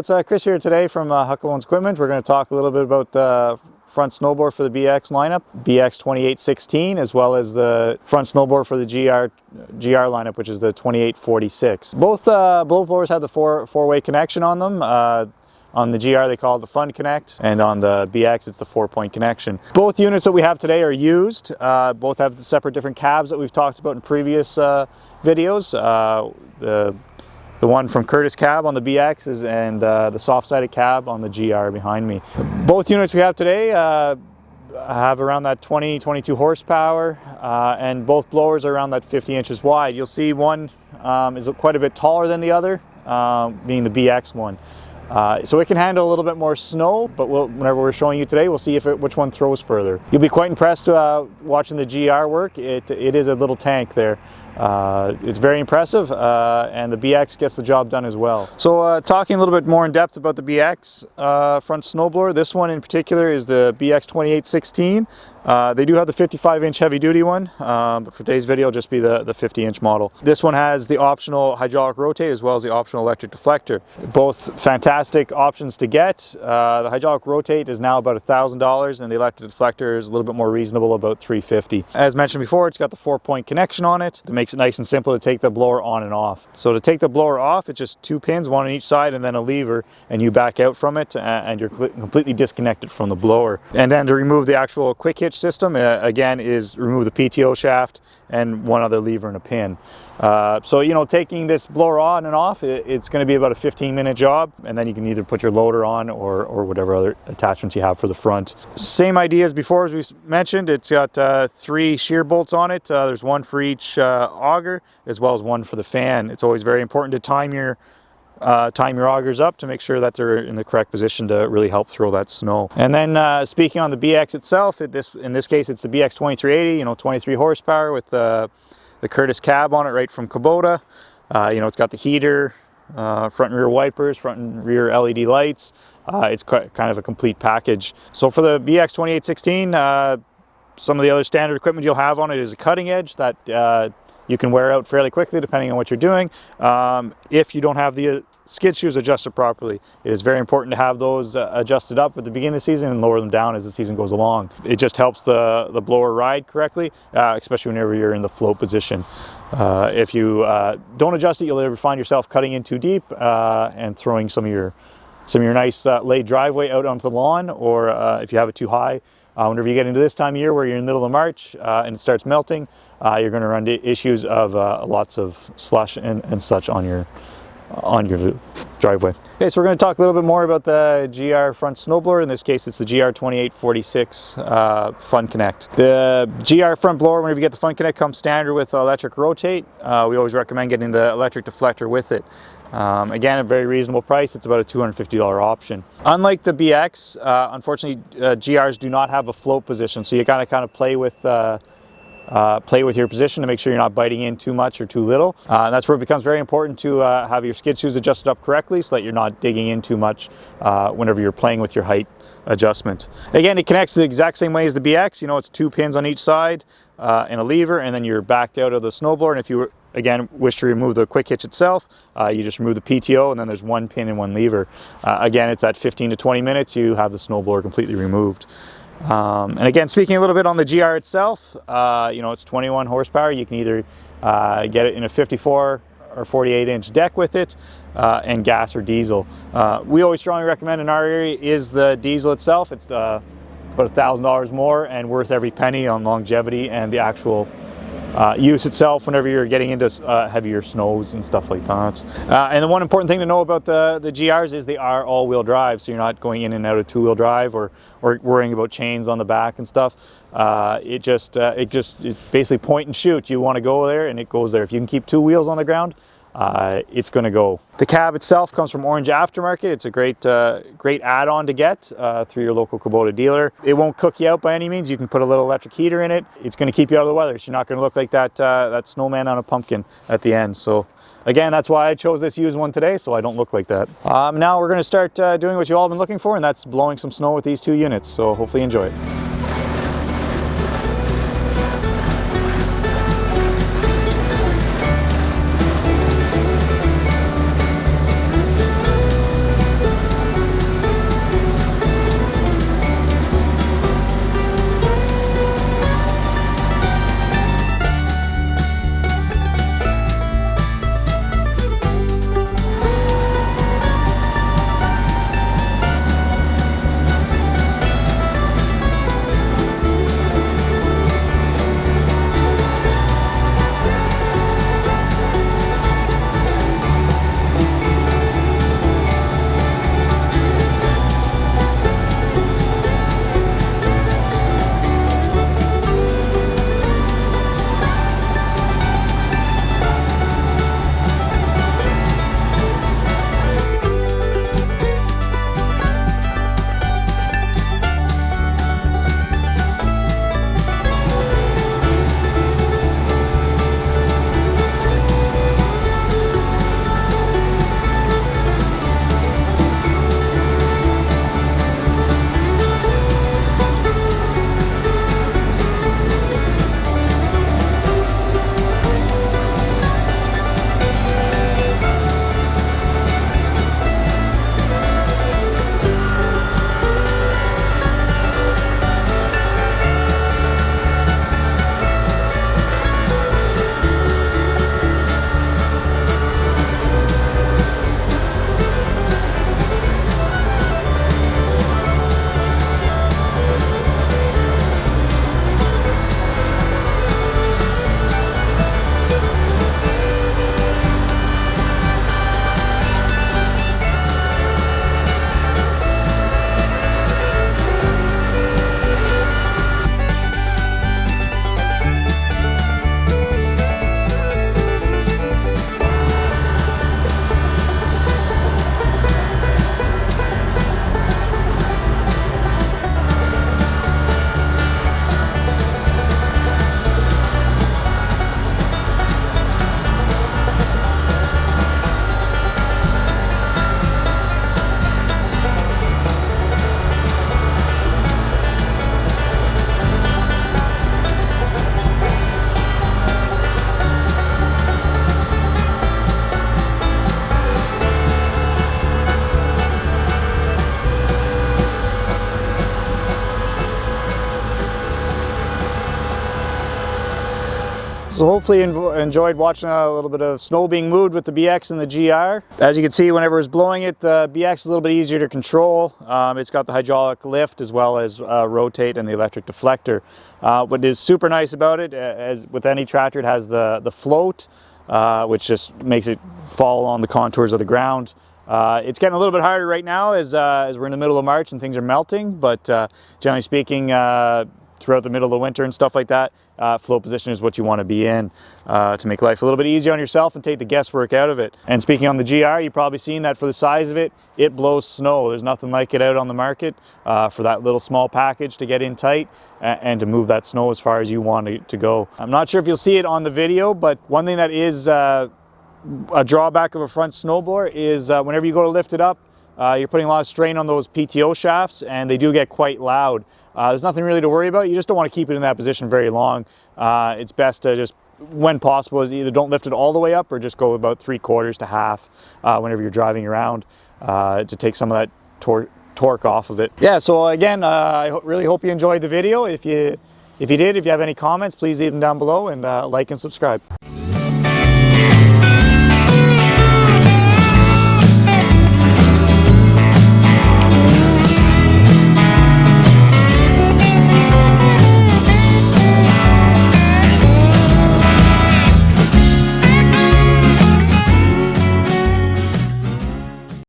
it's Chris here today from Huckabones Equipment. We're going to talk a little bit about the front snowboard for the BX lineup, BX2816, as well as the front snowboard for the GR lineup, which is the 2846. Both blowers have the four-way connection on them. On the GR they call it the Fun Connect, and on the BX it's the 4-point connection. Both units that we have today are used. Both have the separate different cabs that we've talked about in previous videos. The one from Curtis cab on the BX and the soft-sided cab on the GR behind me. Both units we have today have around that 22 horsepower, and both blowers are around that 50 inches wide. You'll see one is quite a bit taller than the other, being the BX one. So it can handle a little bit more snow, but whenever we're showing you today, we'll see which one throws further. You'll be quite impressed watching the GR work. It is a little tank there. It's very impressive, and the BX gets the job done as well. So talking a little bit more in depth about the BX front snowblower, this one in particular is the BX2816. They do have the 55-inch heavy-duty one, but for today's video, it'll just be the 50-inch model. This one has the optional hydraulic rotate as well as the optional electric deflector. Both fantastic options to get. The hydraulic rotate is now about $1,000, and the electric deflector is a little bit more reasonable, about $350. As mentioned before, it's got the 4-point connection on it. It makes it nice and simple to take the blower on and off. So to take the blower off, it's just 2 pins, one on each side, and then a lever, and you back out from it, and you're completely disconnected from the blower. And then to remove the actual quick hitch system, again, is remove the PTO shaft and one other lever and a pin. So, you know, taking this blower on and off, it's going to be about a 15-minute job, and then you can either put your loader on or whatever other attachments you have for the front. Same idea as before, as we mentioned. It's got 3 shear bolts on it. There's one for each auger, as well as one for the fan. It's always very important to time your augers up to make sure that they're in the correct position to really help throw that snow. And then speaking on the BX itself, in this case it's the BX2380, you know, 23 horsepower with the Curtis cab on it right from Kubota. You know, it's got the heater, front and rear wipers, front and rear LED lights. It's kind of a complete package. So for the BX2816, some of the other standard equipment you'll have on it is a cutting edge that you can wear out fairly quickly depending on what you're doing. If you don't have the skid shoes adjusted properly, it is very important to have those adjusted up at the beginning of the season and lower them down as the season goes along. It just helps the blower ride correctly, especially whenever you're in the float position. If you don't adjust it, you'll either find yourself cutting in too deep and throwing some of your nice laid driveway out onto the lawn, or if you have it too high, whenever you get into this time of year where you're in the middle of March and it starts melting, you're going to run into issues of lots of slush and such on your driveway. Okay, so we're going to talk a little bit more about the GR front snowblower. In this case, it's the GR2846 Fun Connect. The GR front blower, whenever you get the Fun Connect, comes standard with electric rotate. We always recommend getting the electric deflector with it. Again, a very reasonable price. It's about a $250 option. Unlike the BX, unfortunately, GRs do not have a float position, so you gotta kind of play with your position to make sure you're not biting in too much or too little. And that's where it becomes very important to have your skid shoes adjusted up correctly so that you're not digging in too much whenever you're playing with your height adjustment. Again, it connects the exact same way as the BX. You know, it's 2 pins on each side and a lever, and then you're backed out of the snowblower. And if you again wish to remove the quick hitch itself, you just remove the PTO, and then there's 1 pin and 1 lever. Again, it's at 15 to 20 minutes you have the snowblower completely removed. And again, speaking a little bit on the GR itself, you know, it's 21 horsepower. You can either get it in a 54 or 48-inch deck with it, and gas or diesel. We always strongly recommend in our area is the diesel itself. It's about $1,000 more and worth every penny on longevity and the actual use itself whenever you're getting into heavier snows and stuff like that. And the one important thing to know about the GRs is they are all-wheel drive, so you're not going in and out of 2-wheel drive or worrying about chains on the back and stuff. It's basically point and shoot. You want to go there and it goes there. If you can keep 2 wheels on the ground, it's going to go. The cab itself comes from Orange Aftermarket. It's a great add-on to get through your local Kubota dealer. It won't cook you out by any means. You can put a little electric heater in it. It's going to keep you out of the weather. So you're not going to look like that snowman on a pumpkin at the end. So again, that's why I chose this used one today, so I don't look like that. Now we're going to start doing what you've all been looking for, and that's blowing some snow with these 2 units. So hopefully you enjoy it. So hopefully you enjoyed watching a little bit of snow being moved with the BX and the GR. As you can see, whenever it's blowing it, the BX is a little bit easier to control. It's got the hydraulic lift as well as rotate and the electric deflector. What is super nice about it, as with any tractor, it has the float, which just makes it fall on the contours of the ground. It's getting a little bit harder right now as we're in the middle of March and things are melting, but generally speaking, throughout the middle of the winter and stuff like that, float position is what you want to be in to make life a little bit easier on yourself and take the guesswork out of it. And speaking on the GR, you've probably seen that for the size of it, it blows snow. There's nothing like it out on the market for that little small package to get in tight and to move that snow as far as you want it to go. I'm not sure if you'll see it on the video, but one thing that is a drawback of a front snowblower is whenever you go to lift it up, you're putting a lot of strain on those PTO shafts and they do get quite loud. There's nothing really to worry about. You just don't want to keep it in that position very long. It's best to just, when possible, is either don't lift it all the way up or just go about 3/4 to half whenever you're driving around to take some of that torque off of it. Yeah, so again, I really hope you enjoyed the video. If you did, if you have any comments, please leave them down below and like and subscribe.